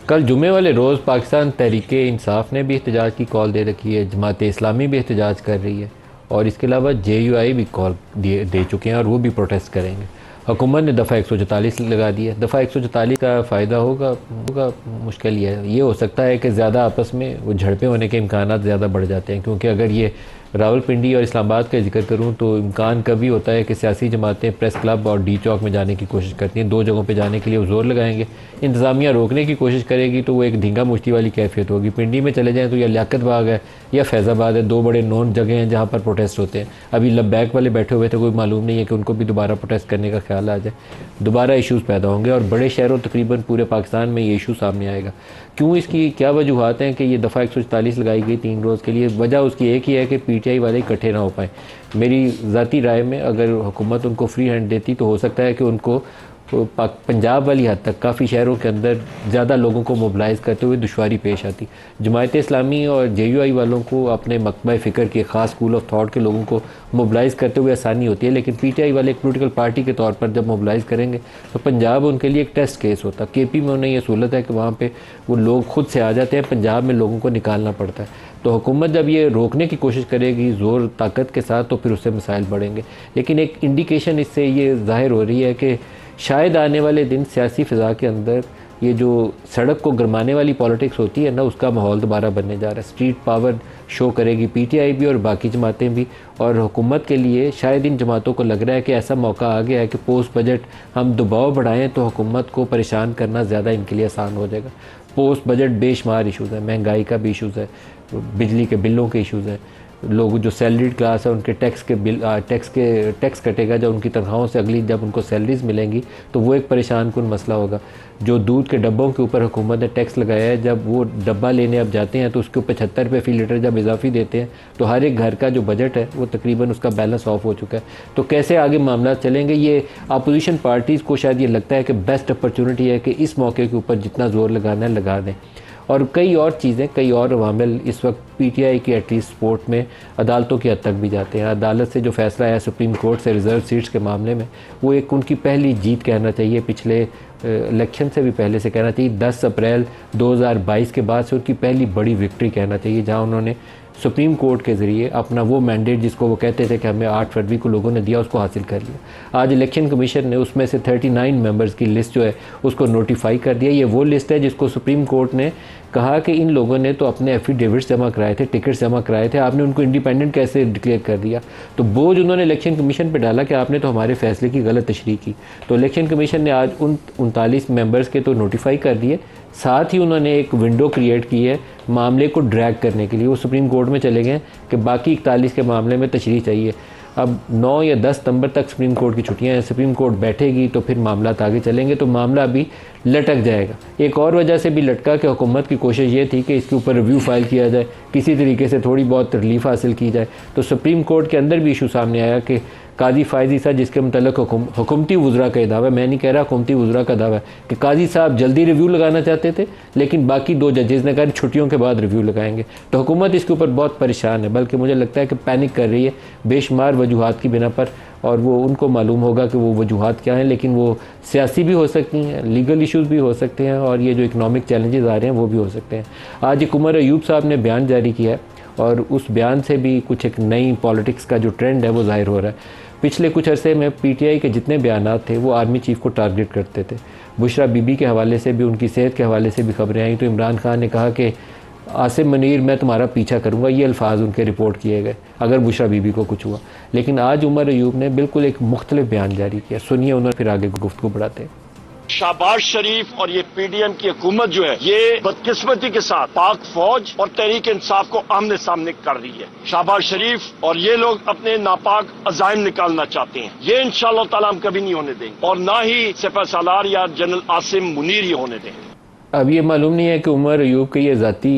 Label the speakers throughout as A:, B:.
A: कल जुमे वाले रोज़ पाकिस्तान तहरीक-ए-इंसाफ ने भी एहतजाज की कॉल दे रखी है, जमात-ए-इस्लामी भी एहतजाज कर रही है और इसके अलावा JUI भी कॉल दे चुके हैं और वो भी प्रोटेस्ट करेंगे। हुकूमत ने दफ़ा 144 लगा दी है। दफ़ा 144 का फ़ायदा होगा मुश्किल ये हो सकता है कि ज़्यादा आपस में वो झड़पें होने के इम्कानात ज़्यादा बढ़ जाते हैं, क्योंकि अगर ये रावलपिंडी और इस्लामाबाद का जिक्र करूँ तो इम्कान कभी होता है कि सियासी जमातें प्रेस क्लब और डी चौक में जाने की कोशिश करती हैं। दो जगहों पे जाने के लिए वो ज़ोर लगाएंगे, इंतज़ामिया रोकने की कोशिश करेगी तो वो एक धींगा मुश्ती वाली कैफियत होगी। पिंडी में चले जाएँ तो या लियाकत बाग है या फैज़ाबाद है, दो बड़े नोन जगह हैं जहाँ पर प्रोटेस्ट होते हैं। अभी लब्बैक वाले बैठे हुए थे, कोई मालूम नहीं है कि उनको भी दोबारा प्रोटेस्ट करने का ख्याल आ जाए, दोबारा इशूज़ पैदा होंगे और बड़े शहरों तकरीबन पूरे पाकिस्तान में ये इशू सामने आएगा। क्यों, इसकी क्या वजूहत हैं कि ये दफ़ा 144 लगाई गई 3 रोज़ के लिए? वजह उसकी एक ही है कि PTI वाले इकट्ठे ना हो पाएँ। मेरी ज़ाती राय में अगर हुकूमत उनको फ्री हैंड देती तो हो सकता है कि उनको पंजाब वाली हद तक काफ़ी शहरों के अंदर ज़्यादा लोगों को मोबिलाइज़ करते हुए दुश्वारी पेश आती। जमात-ए-इस्लामी और JUI वालों को अपने मकबा फ़िक्र के ख़ास स्कूल ऑफ थॉट के लोगों को मोबिलाइज़ करते हुए आसानी होती है, लेकिन PTI वाले एक पोलिटिकल पार्टी के तौर पर जब मोबिलाइज़ करेंगे तो पंजाब उनके लिए एक टेस्ट केस होता। KP में उन्हें यह सहूलत है कि वहाँ पर वो लोग खुद से आ जाते हैं, पंजाब में लोगों को निकालना पड़ता है। तो हुकूमत जब ये रोकने की कोशिश करेगी ज़ोर ताकत के साथ तो फिर उससे मसाइल बढ़ेंगे। लेकिन एक इंडिकेशन इससे ये ज़ाहिर हो रही है कि शायद आने वाले दिन सियासी फ़िज़ा के अंदर ये जो सड़क को गरमाने वाली पॉलिटिक्स होती है ना, उसका माहौल दोबारा बनने जा रहा है। स्ट्रीट पावर शो करेगी PTI भी और बाकी जमातें भी, और हुकूमत के लिए शायद इन जमातों को लग रहा है कि ऐसा मौका आ गया है कि पोस्ट बजट हम दबाव बढ़ाएं तो हुकूमत को परेशान करना ज़्यादा इनके लिए आसान हो जाएगा। पोस्ट बजट बेशुमार इशूज़ हैं, महंगाई का भी इशूज़ है, बिजली के बिलों के इशूज़ हैं, लोग जो सैलरीड क्लास है उनके टैक्स कटेगा जब उनकी तनख्वाहों से, अगली जब उनको सैलरीज मिलेंगी तो वो एक परेशान कुन मसला होगा। जो दूध के डब्बों के ऊपर हुकूमत ने टैक्स लगाया है, जब वो डब्बा लेने अब जाते हैं तो उसके ऊपर 76 रुपये फ़ी लीटर जब इजाफी देते हैं तो हर एक घर का जो बजट है वो तकरीबन उसका बैलेंस ऑफ हो चुका है। तो कैसे आगे मामला चलेंगे, ये अपोजिशन पार्टीज़ को शायद ये लगता है कि बेस्ट अपॉर्चुनिटी है कि इस मौके के ऊपर जितना ज़ोर लगाना है लगा दें। और कई और चीज़ें, कई और अवामिल इस वक्त PTI की एटलीस्ट सपोर्ट में अदालतों की हद तक भी जाते हैं। अदालत से जो फैसला आया सुप्रीम कोर्ट से रिज़र्व सीट्स के मामले में, वो एक उनकी पहली जीत कहना चाहिए, पिछले इलेक्शन से भी पहले से कहना चाहिए। 10 अप्रैल 2022 के बाद से उनकी पहली बड़ी विक्ट्री कहना चाहिए, जहाँ उन्होंने सुप्रीम कोर्ट के ज़रिए अपना वो मैंडेट जिसको वो कहते थे कि हमें 8 फरवरी को लोगों ने दिया, उसको हासिल कर लिया। आज इलेक्शन कमीशन ने उसमें से 39 मेंबर्स की लिस्ट जो है उसको नोटिफाई कर दिया। ये वो लिस्ट है जिसको सुप्रीम कोर्ट ने कहा कि इन लोगों ने तो अपने एफिडेविट्स जमा कराए थे, टिकट्स जमा कराए थे, आपने उनको इंडिपेंडेंट कैसे डिक्लेयर कर दिया? तो बोझ उन्होंने इलेक्शन कमीशन पर डाला कि आपने तो हमारे फैसले की गलत तशरीह की। तो इलेक्शन कमीशन ने आज उन 39 मेंबर्स के तो नोटिफाई कर दिए, साथ ही उन्होंने एक विंडो क्रिएट की है मामले को ड्रैग करने के लिए। वो सुप्रीम कोर्ट में चले गए कि बाकी 41 के मामले में तशरीह चाहिए। अब 9 या 10 सितंबर तक सुप्रीम कोर्ट की छुट्टियां हैं, सुप्रीम कोर्ट बैठेगी तो फिर मामला आगे चलेंगे, तो मामला अभी लटक जाएगा। एक और वजह से भी लटका कि हुकूमत की कोशिश ये थी कि इसके ऊपर रिव्यू फाइल किया जाए, किसी तरीके से थोड़ी बहुत रिलीफ हासिल की जाए। तो सुप्रीम कोर्ट के अंदर भी इशू सामने आया कि काजी फायजी साहब, जिसके मतलब हुकूमती वज़रा का दावा है, मैं नहीं कह रहा, हुकूमती वज़रा का दावा है कि काजी साहब जल्दी रिव्यू लगाना चाहते थे, लेकिन बाकी 2 जजेज़ ने कहा छुट्टियों के बाद रिव्यू लगाएंगे। तो हुकूमत इसके ऊपर बहुत परेशान है, बल्कि मुझे लगता है कि पैनिक कर रही है बेशुमार वजूहात की बिना पर, और वो उनको मालूम होगा कि वो वजूहात क्या हैं, लेकिन वो सियासी भी हो सकती हैं, लीगल इशूज़ भी हो सकते हैं, और ये जो इकनॉमिक चैलेंजेस आ रहे हैं वो भी हो सकते हैं। आज एक उमर अयूब साहब ने बयान जारी किया है और उस बयान से भी कुछ एक नई पॉलिटिक्स का जो ट्रेंड है वो ज़ाहिर हो रहा है। पिछले कुछ अरसे में PTI के जितने बयानात थे वो आर्मी चीफ को टारगेट करते थे। बुशरा बीबी के हवाले से भी, उनकी सेहत के हवाले से भी खबरें आई तो इमरान खान ने कहा कि आसिम मुनीर मैं तुम्हारा पीछा करूंगा, ये अल्फाज उनके रिपोर्ट किए गए अगर बुशरा बीबी को कुछ हुआ। लेकिन आज उमर अयूब ने बिल्कुल एक मुख्तलिफ बयान जारी किया, सुनिए, उन्होंने फिर आगे गुफ्तगू बढ़ाते हैं।
B: शहबाज शरीफ और ये PDM की हुकूमत जो है ये बदकिस्मती के साथ पाक फौज और तहरीक इंसाफ को आमने सामने कर रही है। शहबाज शरीफ और ये लोग अपने नापाक अजाइम निकालना चाहते हैं, ये इंशाअल्लाह ताला हम कभी नहीं होने देंगे, और ना ही सिपह सालार या जनरल आसिम मुनीर ये होने देंगे।
A: अब ये मालूम नहीं है कि उमर अयूब के ये ज़ाती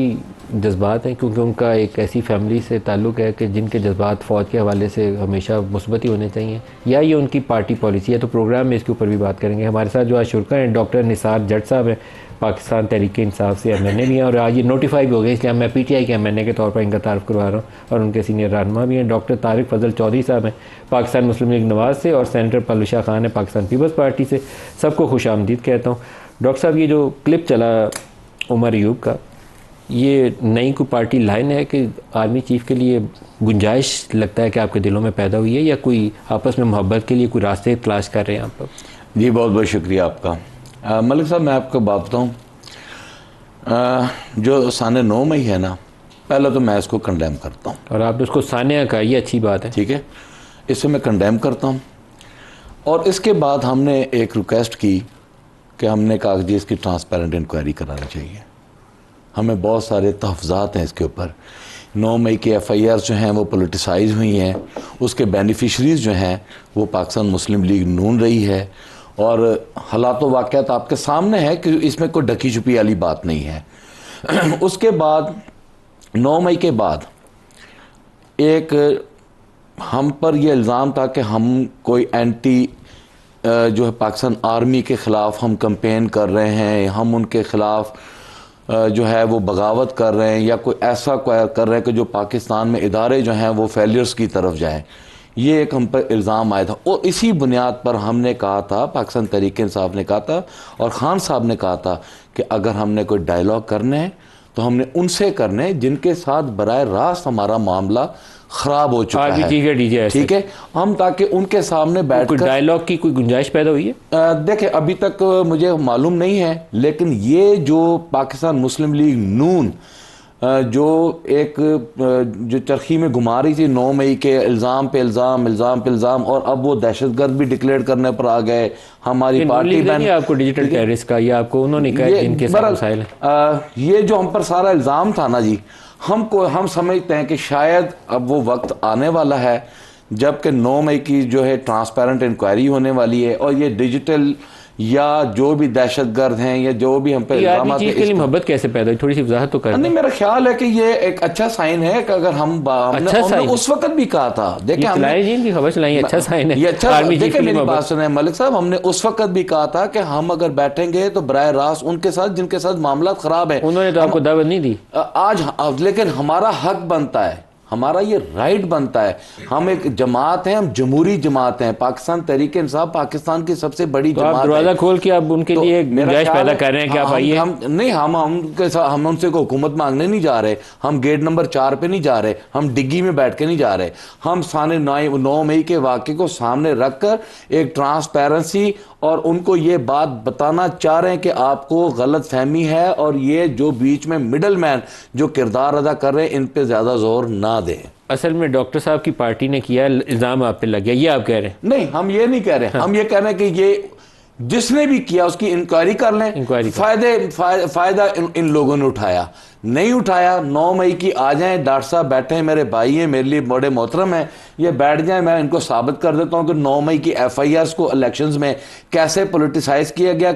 A: जज्बात हैं, क्योंकि उनका एक ऐसी फैमिली से ताल्लुक़ है कि जिनके जज्बात फ़ौज के हवाले से हमेशा मुस्बत ही होने चाहिए, या ये उनकी पार्टी पॉलिसी है। तो प्रोग्राम में इसके ऊपर भी बात करेंगे। हमारे साथ जो आज शुरा हैं डॉक्टर निसार जट साहब हैं, पाकिस्तान तहरीक इंसाफ से MNA भी हैं, और आज ये नोटिफाई भी हो गए, इसलिए मैं PTI के MNA के तौर पर इनका तारुफ करवा रहा हूँ, और उनके सीनियर रहनुमा भी हैं। डॉक्टर तारिक फजल चौधरी साहब हैं पाकिस्तान मुस्लिम लीग नवाज़ से, और सेनेटर पलूशा खान है पाकिस्तान पीपल्स पार्टी से। सबको खुश आमदीद कहता हूँ। डॉक्टर साहब, ये जो क्लिप चला उमर अयूब का, ये नई कोई पार्टी लाइन है कि आर्मी चीफ के लिए गुंजाइश लगता है कि आपके दिलों में पैदा हुई है, या कोई आपस में मोहब्बत के लिए कोई रास्ते तलाश कर रहे हैं आप?
C: जी बहुत बहुत शुक्रिया आपका। मलिक साहब, मैं आपको बात बताऊँ, जो साने 9 मई है ना, पहले तो मैं इसको कंडेम करता हूँ।
A: और आपने उसको सानिया का, ये अच्छी बात है,
C: ठीक है, इसे मैं कंडेम करता हूँ। और इसके बाद हमने एक रिक्वेस्ट की कि हमने कहा जी इसकी ट्रांसपेरेंट इंक्वायरी करानी चाहिए। हमें बहुत सारे तहफ़्ज़ात हैं इसके ऊपर। 9 मई के FIR जो हैं वो पोलिटिसाइज हुई हैं, उसके बेनिफिशरीज़ जो हैं वो पाकिस्तान मुस्लिम लीग नून रही है, और हालात व वाक़यात आपके सामने है कि इसमें कोई ढकी छुपी वाली बात नहीं है। उसके बाद 9 मई के बाद एक हम पर यह इल्ज़ाम था कि हम कोई एंटी जो है पाकिस्तान आर्मी के ख़िलाफ़ हम कैंपेन कर रहे हैं, हम उनके ख़िलाफ़ जो है वो बगावत कर रहे हैं, या कोई ऐसा कर रहे हैं कि जो पाकिस्तान में इदारे जो हैं वो फेलियर्स की तरफ जाएं। ये एक हम पर इल्ज़ाम आया था, और इसी बुनियाद पर हमने कहा था, पाकिस्तान तहरीक इंसाफ ने कहा था और खान साहब ने कहा था कि अगर हमने कोई डायलॉग करने हैं तो हमने उनसे करने जिनके साथ बराह रास्त हमारा मामला ख़राब हो चुका है, ठीक है, हम ताकि उनके सामने बैठ कर
A: डायलॉग की कोई गुंजाइश पैदा हुई है?
C: देखें, अभी तक मुझे मालूम नहीं है, लेकिन ये जो पाकिस्तान मुस्लिम लीग नून जो एक जो चरखी में घुमा रही थी 9 मई के इल्ज़ाम पे इल्ज़ाम, और अब वो दहशतगर्द भी डिक्लेयर करने पर आ गए। हमारी पार्टी बैन
A: आपको डिजिटल टेररिस्ट का, या आपको उन्होंने कहा इनके साथ मसाइल है?
C: ये जो हम पर सारा इल्ज़ाम था ना जी, हम समझते हैं कि शायद अब वो वक्त आने वाला है जबकि 9 मई की जो है ट्रांसपेरेंट इंक्वायरी होने वाली है, और ये डिजिटल या जो भी दहशतगर्द हैं या जो भी हम पे इल्जाम
A: के लिए मोहब्बत कैसे पैदा हुई, थोड़ी सी वजाहत तो कर।
C: नहीं, मेरा ख्याल है कि ये एक अच्छा साइन है कि अगर हमने उस वक्त भी कहा था, देखिए
A: हमने खबर चलाई, अच्छा साइन है,
C: ये अच्छा। देखिए मेरी बात सुने मलिक साहब, हमने उस वक्त भी कहा था कि हम अगर बैठेंगे तो बराह रास्त उनके साथ जिनके साथ मामला खराब है।
A: उन्होंने तो आपको दावत नहीं दी
C: आज, लेकिन हमारा हक बनता है, हमारा ये राइट बनता है। हम एक जमात हैं, हम जमहूरी जमात हैं, पाकिस्तान तहरीक इंसाफ पाकिस्तान की सबसे बड़ी
A: तो
C: जमात है।
A: दरवाजा खोल के आप उनके लिए गुंजाइश पैदा कर रहे हैं कि आप आइए।
C: हम उनसे को हुकूमत मांगने नहीं जा रहे, हम गेट नंबर 4 पे नहीं जा रहे, हम डिग्गी में बैठ के नहीं जा रहे। हम साने 9 मई के वाक़े को सामने रखकर एक ट्रांसपेरेंसी और उनको ये बात बताना चाह रहे हैं कि आपको गलत फहमी है, और ये जो बीच में मिडल मैन जो किरदार अदा कर रहे हैं इन पे ज़्यादा जोर ना दें।
A: असल में डॉक्टर साहब की पार्टी ने किया, इल्ज़ाम आप पे लग गया, ये आप कह रहे हैं?
C: नहीं, हम ये नहीं कह रहे हैं। हम ये कह रहे हैं कि ये जिसने भी किया उसकी इंक्वायरी कर लें। फायदा इन लोगों ने उठाया, नहीं उठाया। 9 मई की आ जाएं, डॉक्टर साहब बैठे हैं, मेरे भाई हैं, मेरे लिए बड़े मोहतरम हैं, ये बैठ जाएं, मैं इनको साबित कर देता हूं कि 9 मई की FIRs को इलेक्शंस में कैसे पॉलिटिसाइज किया गया,